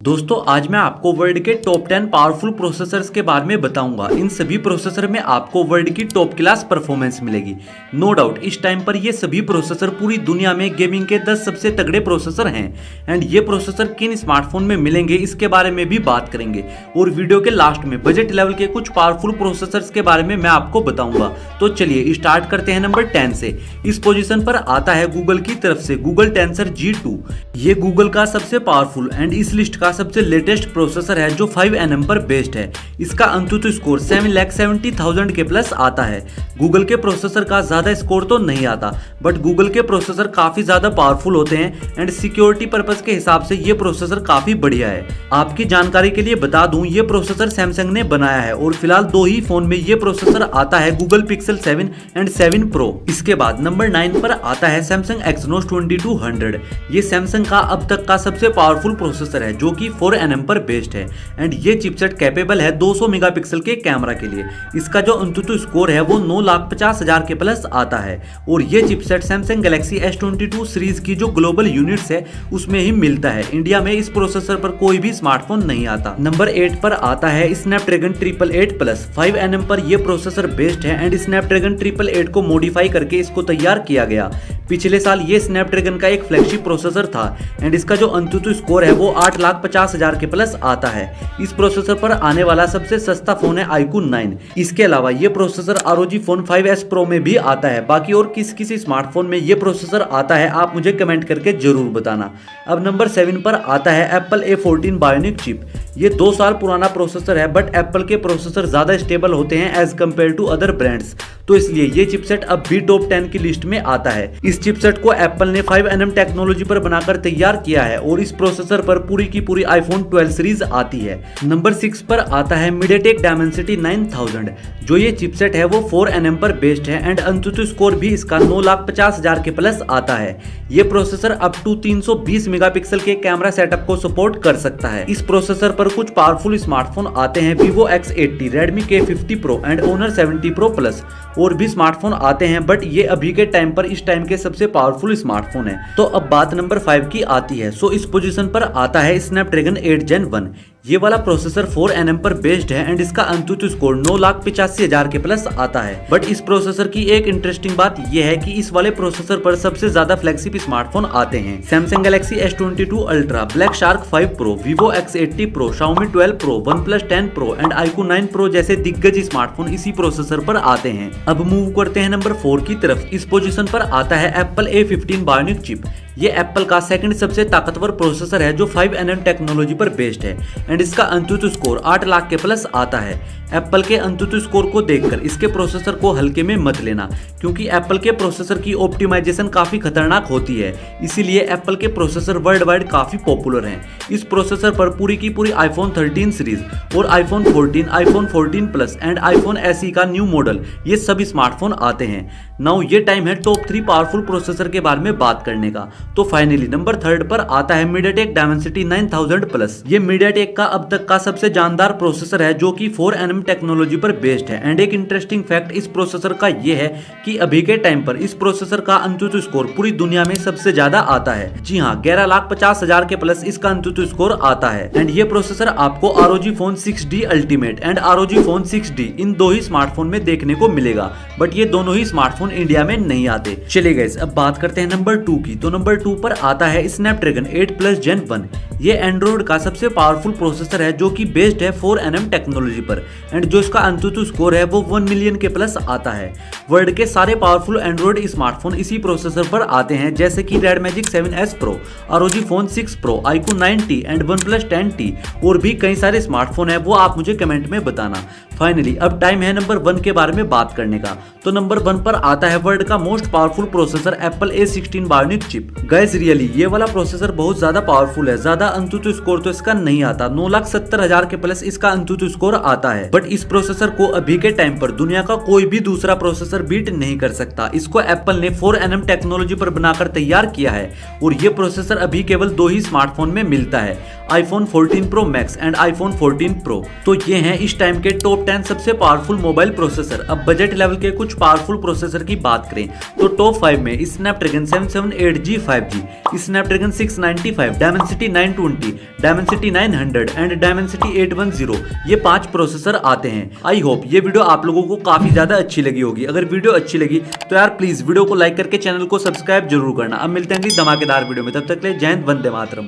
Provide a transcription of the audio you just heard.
दोस्तों आज मैं आपको वर्ल्ड के टॉप 10 पावरफुल प्रोसेसर्स के बारे में बताऊंगा। इन सभी प्रोसेसर में आपको वर्ल्ड की टॉप क्लास परफॉर्मेंस मिलेगी। नो डाउट इस टाइम पर ये सभी प्रोसेसर पूरी दुनिया में गेमिंग के 10 सबसे तगड़े प्रोसेसर हैं एंड ये प्रोसेसर किन स्मार्टफोन में मिलेंगे इसके बारे में भी बात करेंगे और वीडियो के लास्ट में बजट लेवल के कुछ पावरफुल प्रोसेसर्स के बारे में मैं आपको बताऊंगा। तो चलिए स्टार्ट करते हैं नंबर 10 से। इस पोजीशन पर आता है गूगल की तरफ से गूगल टेंसर G2। ये गूगल का सबसे पावरफुल एंड इस लिस्ट का सबसे लेटेस्ट प्रोसेसर है जो 5nm पर बेस्ड है। इसका अंतुतु स्कोर 7,70,000 के प्लस आता है। गूगल के प्रोसेसर का ज्यादा स्कोर तो नहीं आता बट गूगल के प्रोसेसर काफी ज्यादा पावरफुल होते हैं एंड सिक्योरिटी पर्पस के हिसाब से ये प्रोसेसर काफी बढ़िया है। आपकी जानकारी के लिए बता दूं ये प्रोसेसर सैमसंग ने बनाया है और फिलहाल 2 ही फोन में ये प्रोसेसर आता है, गूगल पिक्सल 7 एंड 7 प्रो। इसके बाद नंबर 9 पर आता है सैमसंग एक्सनोस 2200। ये सैमसंग का अब तक का सबसे पावरफुल प्रोसेसर है जो कि 4nm पर बेस्ड है एंड ये चिपसेट कैपेबल है 200 मेगापिक्सल के कैमरा के लिए। इसका जो अंतुतु स्कोर है वो 9,50,000 के प्लस आता है और ये chipset Samsung Galaxy S22 series की जो ग्लोबल यूनिट्स है उसमें ही मिलता है। इंडिया में इस प्रोसेसर पर कोई भी स्मार्टफोन नहीं आता। नंबर 8 पर आता है स्नैपड्रैगन 888 प्लस। 5nm पर यह प्रोसेसर बेस्ड है एंड स्नैपड्रैगन 888 को मॉडिफाई करके इसको तैयार किया गया। पिछले साल ये स्नैपड्रैगन का एक फ्लैगशिप प्रोसेसर था एंड इसका जो अंतुतु स्कोर है वो 8,50,000 के प्लस आता है। इस प्रोसेसर पर आने वाला सबसे सस्ता फोन है iQOO 9। इसके अलावा ये processor ROG Phone 5s Pro में भी आता है। बाकी और किस स्मार्टफोन में ये प्रोसेसर आता है आप मुझे कमेंट करके जरूर बताना। अब नंबर 7 पर आता है एप्पल A14 बायोनिक चिप। ये 2 साल पुराना प्रोसेसर है बट एप्पल के प्रोसेसर ज्यादा स्टेबल होते हैं as compare to other brands, तो इसलिए ये चिपसेट अब भी टॉप 10 की लिस्ट में आता है। इस चिपसेट को एप्पल ने 5nm टेक्नोलॉजी पर बनाकर तैयार किया है और इस प्रोसेसर पर पूरी की पूरी iPhone 12 सीरीज आती है। नंबर 6 पर आता है MediaTek Dimensity 9000। जो ये चिपसेट है वो 4nm पर बेस्ड है एंड अंतुतु स्कोर भी इसका 9,50,000 के प्लस आता है। ये प्रोसेसर अप टू 320 मेगापिक्सल के कैमरा सेटअप को सपोर्ट कर सकता है। इस प्रोसेसर पर कुछ पावरफुल स्मार्टफोन आते हैं, Vivo X80, Redmi K50 Pro and Honor 70 Pro Plus। और भी स्मार्टफोन आते हैं बट ये अभी के टाइम पर इस टाइम के सबसे पावरफुल स्मार्टफोन है। तो अब बात नंबर 5 की आती है। सो इस पोजीशन पर आता है स्नैपड्रैगन 8 Gen 1। ये वाला प्रोसेसर 4nm पर बेस्ड है एंड इसका अंतुतु स्कोर 9,85,000 के प्लस आता है। बट इस प्रोसेसर की एक इंटरेस्टिंग बात यह है कि इस वाले प्रोसेसर पर सबसे ज्यादा फ्लैगशिप स्मार्टफोन आते हैं, Samsung Galaxy S22 ultra, black shark 5 pro, Vivo X80 Pro, Xiaomi 12 Pro, OnePlus 10 Pro and iQOO 9 Pro जैसे दिग्गज स्मार्टफोन इसी प्रोसेसर पर आते हैं। अब मूव करते हैं नंबर 4 की तरफ। इस पोजीशन पर आता है एप्पल A15 बायोनिक चिप। ये एप्पल का सेकंड सबसे ताकतवर प्रोसेसर है जो 5nm टेक्नोलॉजी पर बेस्ड है एंड इसका अंतुतु स्कोर 8 लाख के प्लस आता है। एप्पल के अंतुतु स्कोर को देखकर इसके प्रोसेसर को हल्के में मत लेना क्योंकि एप्पल के प्रोसेसर की ऑप्टिमाइजेशन काफी खतरनाक होती है, इसीलिए एप्पल के प्रोसेसर वर्ल्ड वाइड काफी पॉपुलर हैं। इस प्रोसेसर पर पूरी की पूरी iPhone 13 सीरीज और iPhone 14, iPhone 14 plus and iPhone SE का न्यू मॉडल ये सभी स्मार्टफोन आते हैं। नाउ ये टाइम है टॉप 3 पावरफुल प्रोसेसर के बारे में बात करने का। तो फाइनली नंबर 3 पर आता है MediaTek Dimensity 9000 प्लस। ये MediaTek का अब तक का सबसे जानदार प्रोसेसर है जो कि 4nm टेक्नोलॉजी पर बेस्ड है एंड एक इंटरेस्टिंग फैक्ट इस प्रोसेसर का ये है कि अभी के टाइम पर इस प्रोसेसर का अंतुतु स्कोर पूरी दुनिया में सबसे ज्यादा आता है। जी हाँ, 11,50,000 के प्लस इसका अंतुतु स्कोर आता है एंड ये प्रोसेसर आपको ROG Phone 6D Ultimate and ROG Phone 6D in 2 he smartphone में देखने को मिलेगा बट ये दोनों ही स्मार्टफोन इंडिया में नहीं आते। चलिए गाइस अब बात करते हैं नंबर 2 की। तो नंबर 2 पर आता है स्नैपड्रैगन 8 Plus Gen 1। ये एंड्रॉइड का सबसे पावरफुल प्रोसेसर है जो कि बेस्ड है 4nm टेक्नोलॉजी पर एंड जो इसका अंतुतु स्कोर है वो 1 मिलियन के प्लस आता है। वर्ल्ड के सारे पावरफुल एंड्रॉइड स्मार्टफोन इसी प्रोसेसर पर आते हैं जैसे कि Red Magic 7s Pro, ROG Phone 6 Pro, iQOO 9T and OnePlus 10T और भी कई सारे स्मार्टफोन है वो आप मुझे कमेंट में बताना। फाइनली अब टाइम है नंबर 1 के बारे में बात करने का। तो नंबर 1 पर आता है वर्ल्ड का most powerful processor Apple A16 bionic chip. Guys really ये वाला प्रोसेसर बहुत ज्यादा पावरफुल है, ज्यादा अंतुतु स्कोर तो इसका नहीं आता, 9,70,000 के प्लस इसका अंतुतु स्कोर आता है। बट इस प्रोसेसर को अभी के टाइम पर दुनिया का कोई भी दूसरा प्रोसेसर बीट नहीं कर सकता। इसको एप्पल ने 4nm टेक्नोलॉजी पर बनाकर तैयार किया है और ये प्रोसेसर अभी केवल 2 ही स्मार्टफोन में मिलता है, iPhone 14 Pro Max and iPhone 14 Pro। तो ये हैं इस टाइम के टॉप 10 सबसे पावरफुल मोबाइल प्रोसेसर। अब बजट लेवल के कुछ पावरफुल प्रोसेसर की बात करें तो टॉप 5 में Snapdragon 778G 5G, Snapdragon 695, Dimensity 920, Dimensity 900 and Dimensity 810, ये 5 प्रोसेसर आते हैं। आई होप ये वीडियो आप लोगों को काफी ज्यादा अच्छी लगी होगी। अगर वीडियो अच्छी लगी तो यार प्लीज वीडियो को लाइक करके चैनल को सब्सक्राइब जरूर करना। अब मिलते हैं अगली धमाकेदार वीडियो में, तब तक के लिए जय हिंद, वंदे मातरम।